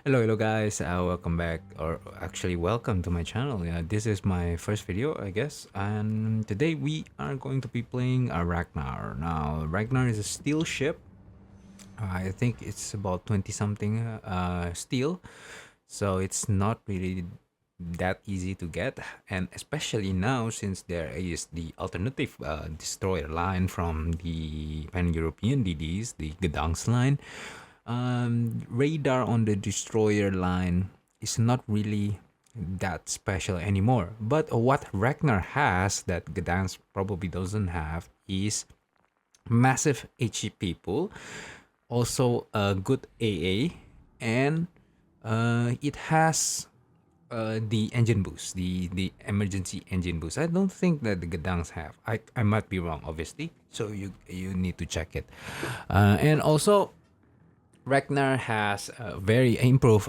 Hello guys. Welcome back, or actually, welcome to my channel. This is my first video, I guess, and today we are going to be playing Ragnar. Now, Ragnar is a steel ship. I think it's about 20 something steel, so it's not really that easy to get, and especially now since there is the alternative destroyer line from the pan-European DDs, the Gdansk line. Radar on the destroyer line is not really that special anymore. But what Ragnar has that Gdansk probably doesn't have is massive HEP pool, also a good AA, and it has the engine boost, the emergency engine boost. I don't think that the Gdansk have. I might be wrong, obviously. So you need to check it. And also Ragnar has a very improved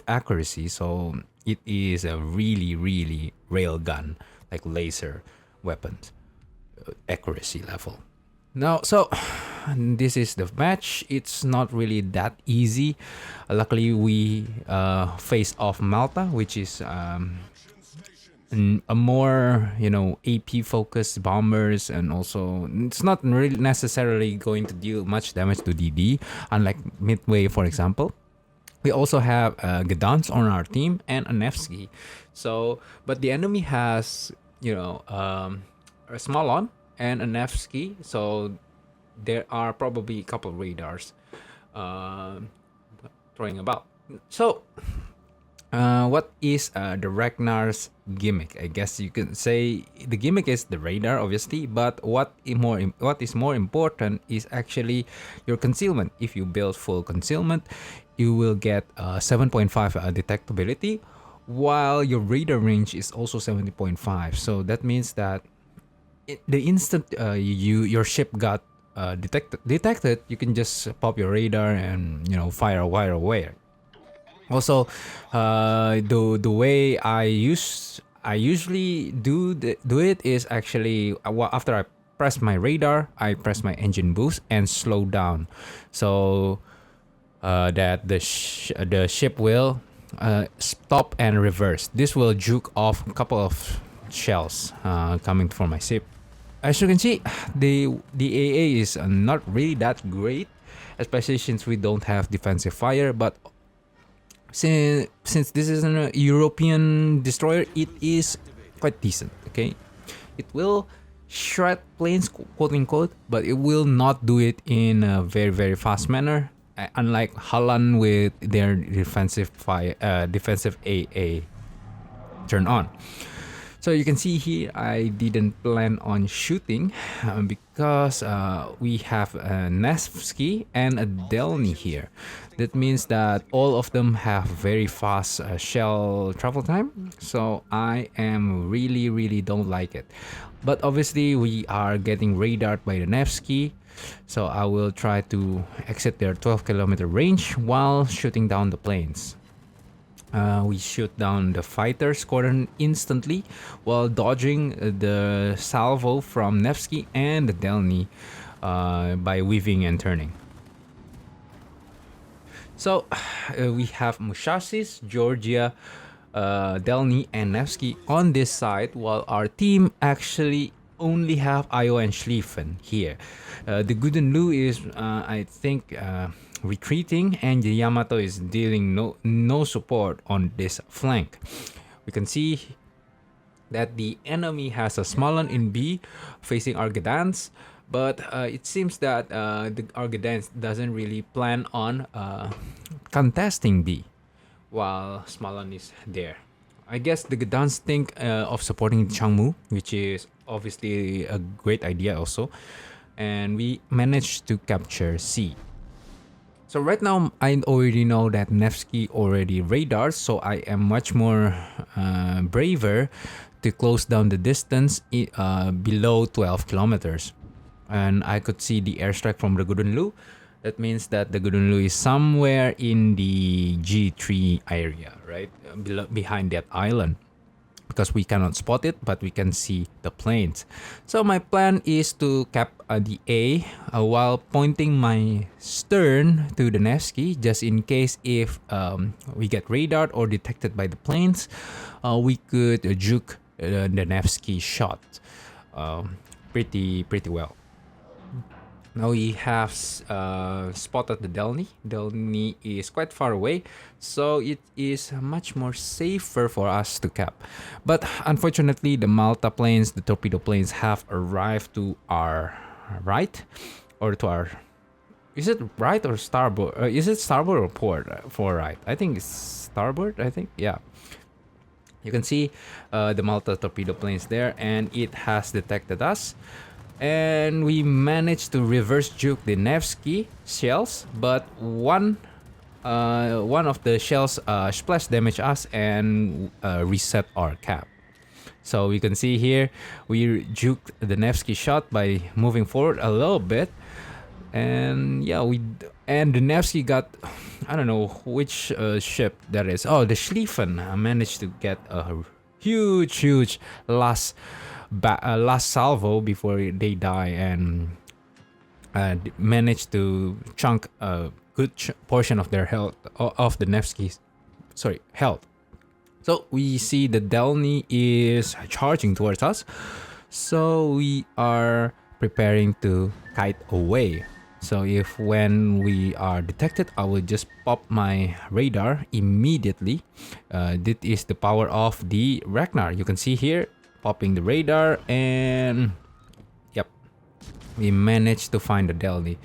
accuracy, so it is a really rail gun, like laser weapons accuracy level. Now, so this is the match. It's not really that easy. Luckily, we face off Malta, which is a more AP focused bombers, and also it's not really necessarily going to deal much damage to DD, unlike Midway, for example. We also have Gdansk on our team and a Nevsky. So, but the enemy has a Smolon and a Nevsky. So there are probably a couple of radars uh, throwing about. So what is the Ragnar's gimmick? I guess you can say the gimmick is the radar, obviously, but what is more important is actually your concealment. If you build full concealment, you will get 7.5 detectability, while your radar range is also 70.5. So that means that the instant your ship got detected, you can just pop your radar and fire a wire away. Also, the way I usually do it is actually after I press my radar, I press my engine boost and slow down, so that the ship will stop and reverse. This will juke off a couple of shells coming from my ship. As you can see, the AA is not really that great, especially since we don't have defensive fire, but since this is a European destroyer, it is quite decent. Okay, it will shred planes, quote unquote, but it will not do it in a very fast manner. Unlike Holland with their defensive fire, defensive AA turn on. So you can see here, I didn't plan on shooting because we have a Nevsky and a Delny here. That means that all of them have very fast shell travel time. So I am really don't like it. But obviously we are getting radared by the Nevsky. So I will try to exit their 12-kilometer range while shooting down the planes. We shoot down the fighter squadron instantly while dodging the salvo from Nevsky and the Delny by weaving and turning. So we have Mushashis, Georgia, Delny, and Nevsky on this side, while our team actually only have Io and Schlieffen here. The Gudenlu is, I think, retreating, and the Yamato is dealing no support on this flank. We can see that the enemy has a Smolan in B facing our Gdansk, but it seems that the Gdansk doesn't really plan on contesting B while Smolan is there. I guess the Gdansk think of supporting Changmu, which is obviously a great idea also, and we managed to capture C. So right now, I already know that Nevsky already radars, so I am much more braver to close down the distance below 12 kilometers. And I could see the airstrike from the Gudunlu. That means that the Gudunlu is somewhere in the G3 area, right? Behind that island. because we cannot spot it, but we can see the planes. So my plan is to cap the A while pointing my stern to the Nevsky, just in case if we get radared or detected by the planes, we could juke the Nevsky shot pretty well. Now we have spotted the Delny. Delny is quite far away, so it is much more safer for us to cap. But unfortunately, the Malta planes, the torpedo planes, have arrived to our right, or to our. Is it right or starboard? Is it starboard or port for right? I think it's starboard. I think, yeah. You can see the Malta torpedo planes there, and it has detected us. And we managed to reverse juke the Nevsky shells, but one of the shells splash damaged us and reset our cap. So you can see here we juked the Nevsky shot by moving forward a little bit, and yeah, the Nevsky got, I don't know which ship that is. Oh, the Schlieffen managed to get a huge last salvo before they die, and managed to chunk a good portion of their health, of the Nevsky's health. So we see the Delny is charging towards us, so we are preparing to kite away. So if when we are detected, I will just pop my radar immediately. This is the power of the Ragnar. You can see here, popping the radar, and yep, we managed to find the Delny.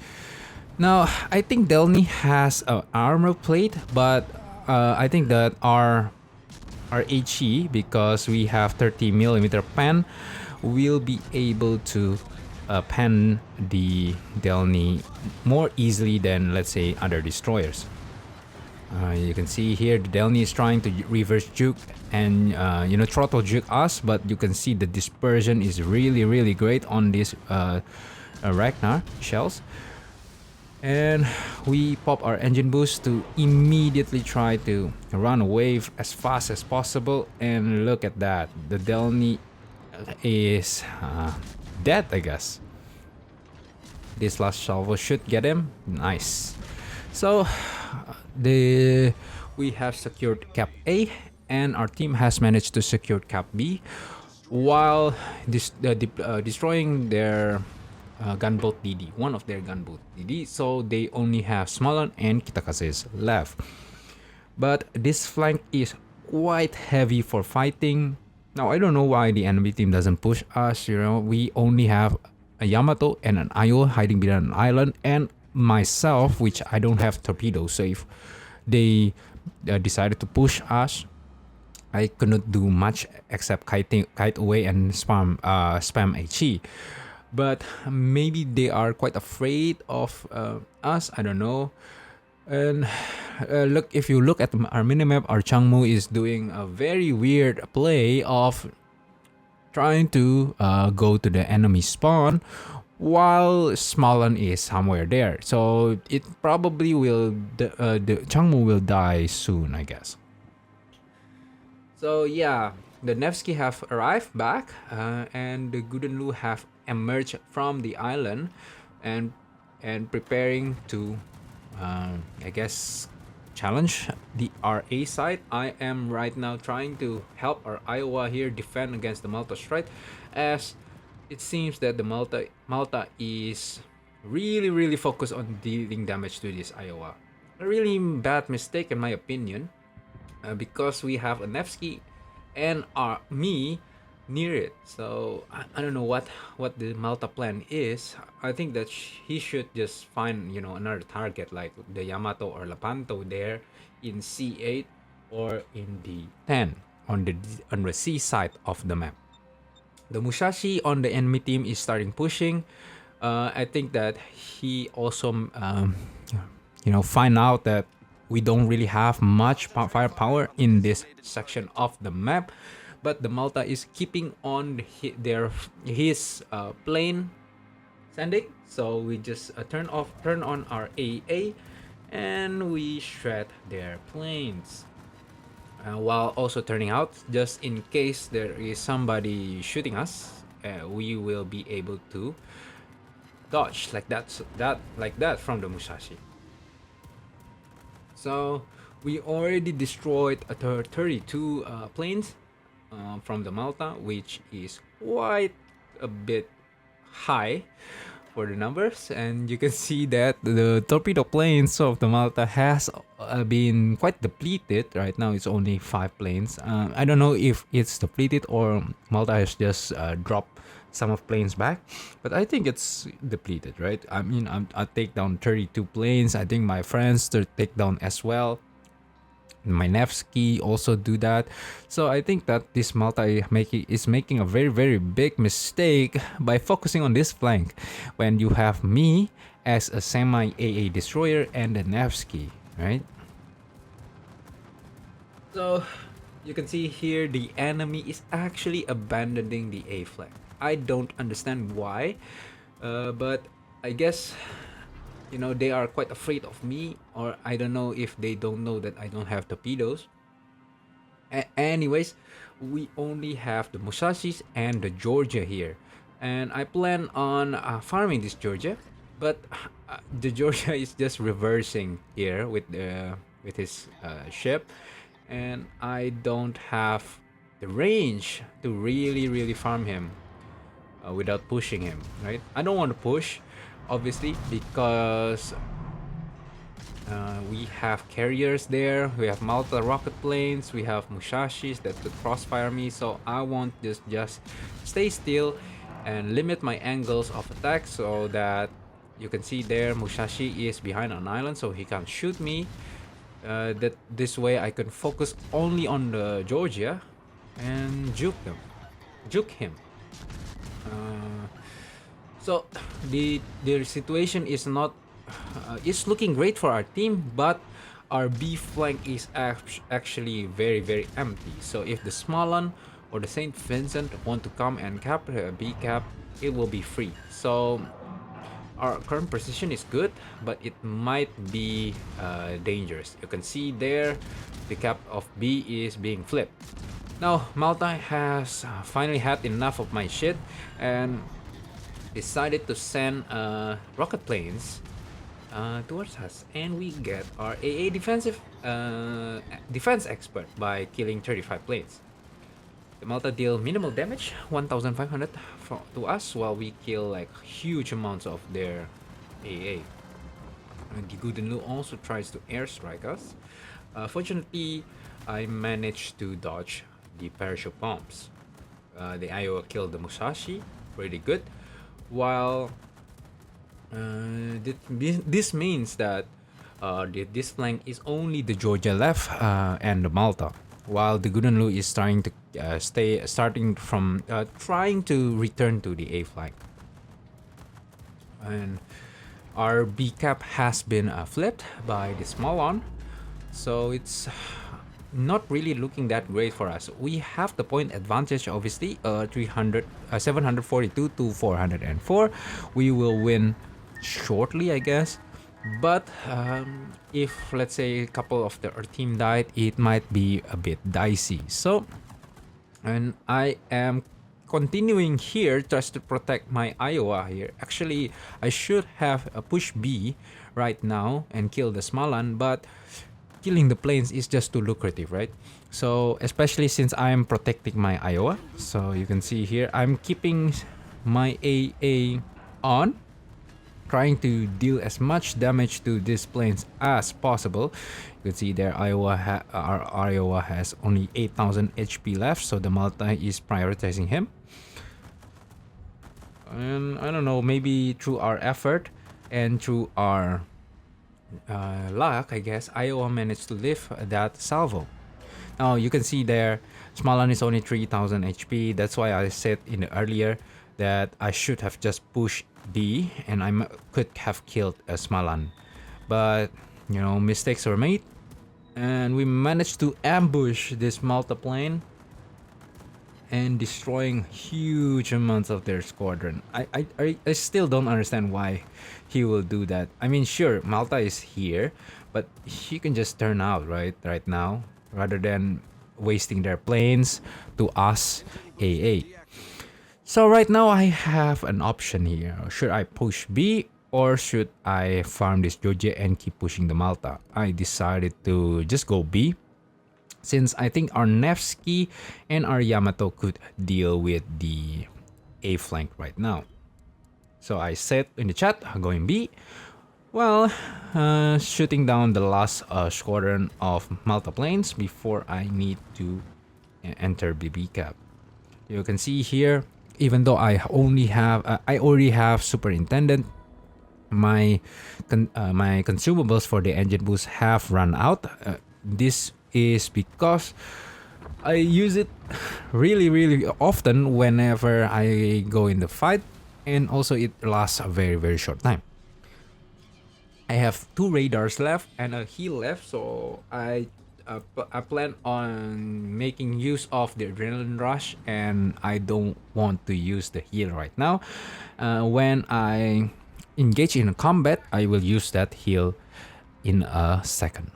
Now, I think Delny has an armor plate, but I think that our HE, because we have 30mm pen, will be able to pen the Delny more easily than, let's say, other destroyers. You can see here the Delny is trying to reverse juke and throttle juke us, but you can see the dispersion is really great on these Ragnar shells. And we pop our engine boost to immediately try to run away as fast as possible. And look at that, the Delny is dead, I guess. This last salvo should get him. Nice. So we have secured Cap A, and our team has managed to secure Cap B, while destroying their gunboat DD, one of their gunboat DD. So they only have Smolan and Kitakases left. But this flank is quite heavy for fighting. Now I don't know why the enemy team doesn't push us. We only have a Yamato and an Ayo hiding behind an island, and myself, which I don't have torpedoes. So if they decided to push us, I couldn't do much except kite away and spam HE. But maybe they are quite afraid of us. I don't know. And if you look at our minimap, our Changmu is doing a very weird play of trying to go to the enemy spawn, while Smolan is somewhere there. So it probably will, the Changmu will die soon, I guess. So yeah, the Nevsky have arrived back, and the Gudenlu have emerged from the island, and preparing to, I guess, challenge the RA side. I am right now trying to help our Iowa here defend against the Malta strike, as it seems that the Malta is really focused on dealing damage to this Iowa. A really bad mistake in my opinion, because we have a Nevsky and me near it. So I don't know what the Malta plan is. I think that he should just find another target like the Yamato or Lepanto there in C8 or in D10 on the C side of the map. The Musashi on the enemy team is starting pushing. I think that he also find out that we don't really have much firepower in this section of the map, but the Malta is keeping on his plane sending. So we just turn on our AA, and we shred their planes. while also turning out just in case there is somebody shooting us. We will be able to dodge like that from the Musashi. So we already destroyed 32 planes from the Malta, which is quite a bit high for the numbers, and you can see that the torpedo planes of the Malta has been quite depleted. Right now it's only 5 planes. I don't know if it's depleted or Malta has just dropped some of planes back, but I think it's depleted, right? I mean, I take down 32 planes. I think my friends to take down as well. My Nevsky also do that. So I think that this Malta is making a very, very big mistake by focusing on this flank when you have me as a semi AA destroyer and the Nevsky, right? So you can see here the enemy is actually abandoning the A flank. I don't understand why, but I guess they are quite afraid of me, or I don't know if they don't know that I don't have torpedoes. Anyways, we only have the Musashis and the Georgia here, and I plan on farming this Georgia, but the Georgia is just reversing here with his ship, and I don't have the range to really farm him without pushing him, right? I don't want to push, obviously, because we have carriers there, we have Malta rocket planes, we have Mushashis that could crossfire me, so I want just stay still and limit my angles of attack so that you can see there Mushashi is behind an island so he can't shoot me. That this way I can focus only on the Georgia and juke him. So the situation is not it's looking great for our team, but our B flank is actually very empty. So if the Smalan or the Saint Vincent want to come and cap B cap, it will be free. So our current position is good, but it might be dangerous. You can see there the cap of B is being flipped. Now Malta has finally had enough of my shit and decided to send rocket planes towards us, and we get our AA defense expert by killing 35 planes. The Malta deal minimal damage, 1,500 to us, while we kill like huge amounts of their AA. And the Gudenlu also tries to airstrike us. Fortunately, I managed to dodge the parachute bombs. The Iowa killed the Musashi, pretty good. While this means that this flank is only the Georgia left and the Malta, while the Gudenlu is trying to trying to return to the A flank. And our B cap has been flipped by the Smallon, so it's not really looking that great for us. We have the point advantage, obviously, 742 to 404. We will win shortly, I guess. But if, let's say, a couple of our team died, it might be a bit dicey. So, and I am continuing here just to protect my Iowa here. Actually, I should have a push B right now and kill the Smalan, but killing the planes is just too lucrative, right? So especially since I'm protecting my Iowa, so you can see here I'm keeping my AA on, trying to deal as much damage to these planes as possible. You can see there our Iowa has only 8,000 HP left, so the Malta is prioritizing him. And I don't know, maybe through our effort and through our luck, I guess, Iowa managed to lift that salvo. Now you can see there, Smalan is only 3,000 HP. That's why I said in the earlier that I should have just pushed B and I could have killed a Smalan. But, mistakes were made. And we managed to ambush this Malta plane and destroying huge amounts of their squadron. I still don't understand why he will do that. I mean, sure, Malta is here, but he can just turn out right now rather than wasting their planes to us AA. So right now I have an option here. Should I push B or should I farm this Georgia and keep pushing the Malta? I decided to just go B, since I think our Nevsky and our Yamato could deal with the A flank right now. So I said in the chat, going B. Well, shooting down the last squadron of Malta planes before I need to enter BB cap. You can see here, even though I already have superintendent, my my consumables for the engine boost have run out. This is because I use it really often whenever I go in the fight, and also it lasts a very short time. I have 2 radars left and a heal left, so I plan on making use of the adrenaline rush, and I don't want to use the heal right now. When I engage in a combat, I will use that heal in a second.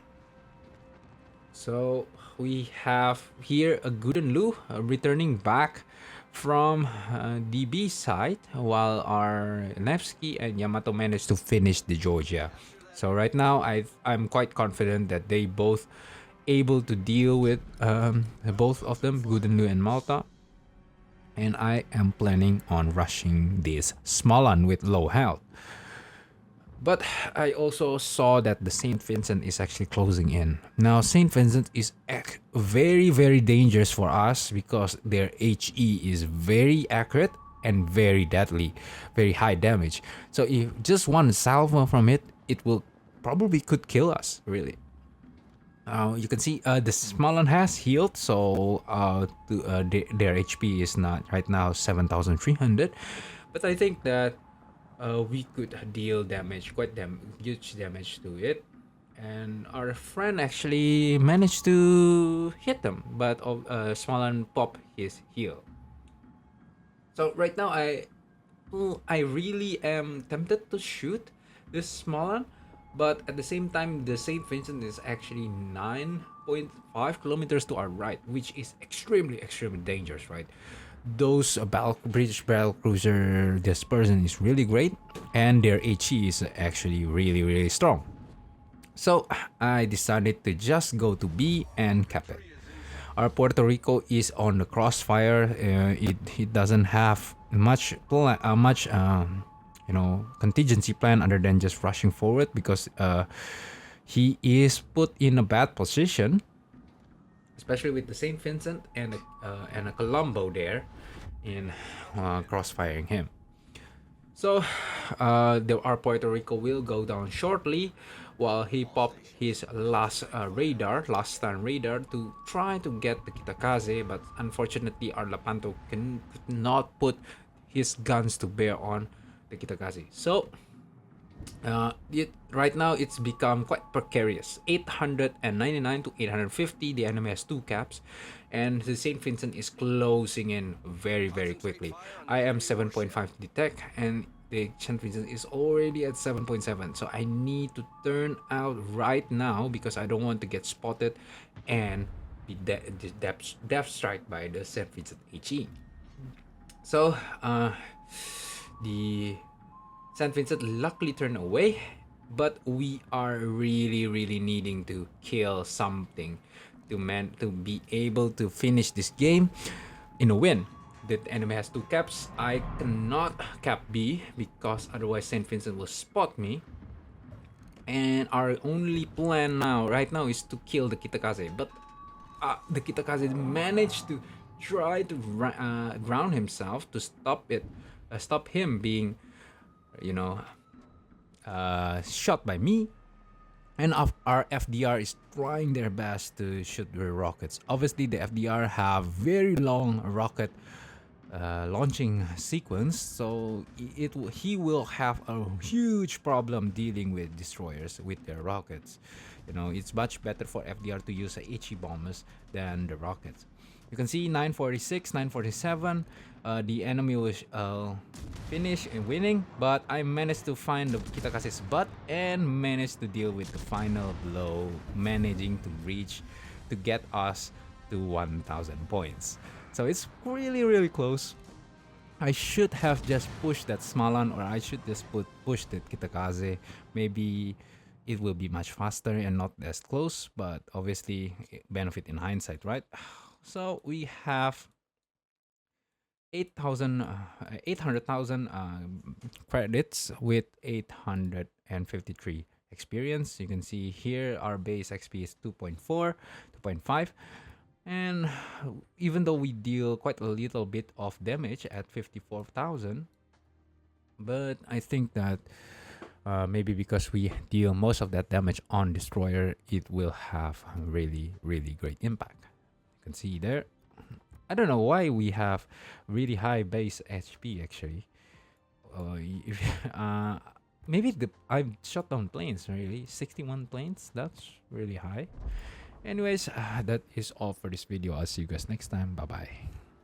So we have here a Guden Lu returning back from DB side, while our Nevsky and Yamato managed to finish the Georgia. So right now I'm quite confident that they both able to deal with both of them, Guden Lu and Malta. And I am planning on rushing this Smolan with low health. But I also saw that the St. Vincent is actually closing in. Now, St. Vincent is very dangerous for us because their HE is very accurate and very deadly, very high damage. So if just one salvo from it, it will probably could kill us, really. You can see the Smolan has healed, so their HP is not right now 7,300. But I think that we could deal damage, huge damage to it. And our friend actually managed to hit them, but Smolan popped his heal. So right now I really am tempted to shoot this Smolan, but at the same time the St. Vincent is actually 9.5 kilometers to our right, which is extremely dangerous, right? Those British battle cruiser dispersion is really great, and their HE is actually really strong. So I decided to just go to B and cap it. Our Puerto Rico is on the crossfire. It doesn't have much contingency plan other than just rushing forward, because he is put in a bad position, especially with the St. Vincent and a Colombo there in crossfiring him. So our Puerto Rico will go down shortly while he popped his last stun radar to try to get the Kitakaze, but unfortunately our Lapanto could not put his guns to bear on the Kitakaze. So right now it's become quite precarious. 899 to 850. The enemy has 2 caps, and the St. Vincent is closing in very quickly. I am 7.5 detect, and the St. Vincent is already at 7.7. So I need to turn out right now because I don't want to get spotted and be death strike by the St. Vincent HE. So the St. Vincent luckily turned away, but we are really needing to kill something to be able to finish this game in a win. The enemy has 2 caps. I cannot cap B because otherwise St. Vincent will spot me. And our only plan right now is to kill the Kitakaze. But the Kitakaze managed to try to ground himself to stop him being shot by me. And our FDR is trying their best to shoot their rockets. Obviously, the FDR have very long rocket launching sequence, so he will have a huge problem dealing with destroyers with their rockets. It's much better for FDR to use HE bombers than the rockets. You can see 946, 947. The enemy was finish and winning, but I managed to find the Kitakaze's butt and managed to deal with the final blow, managing to reach to get us to 1000 points. So it's really, really close. I should have just pushed that Smalan, or I should just push that Kitakaze. Maybe it will be much faster and not as close, but obviously benefit in hindsight, right? So we have 800,000 credits with 853 experience. You can see here our base XP is 2.4, 2.5. And even though we deal quite a little bit of damage at 54,000, but I think that maybe because we deal most of that damage on Destroyer, it will have a really, really great impact. You can see there. I don't know why we have really high base HP actually. If, maybe I've shot down planes, really. 61 planes, that's really high. Anyways, that is all for this video. I'll see you guys next time. Bye bye.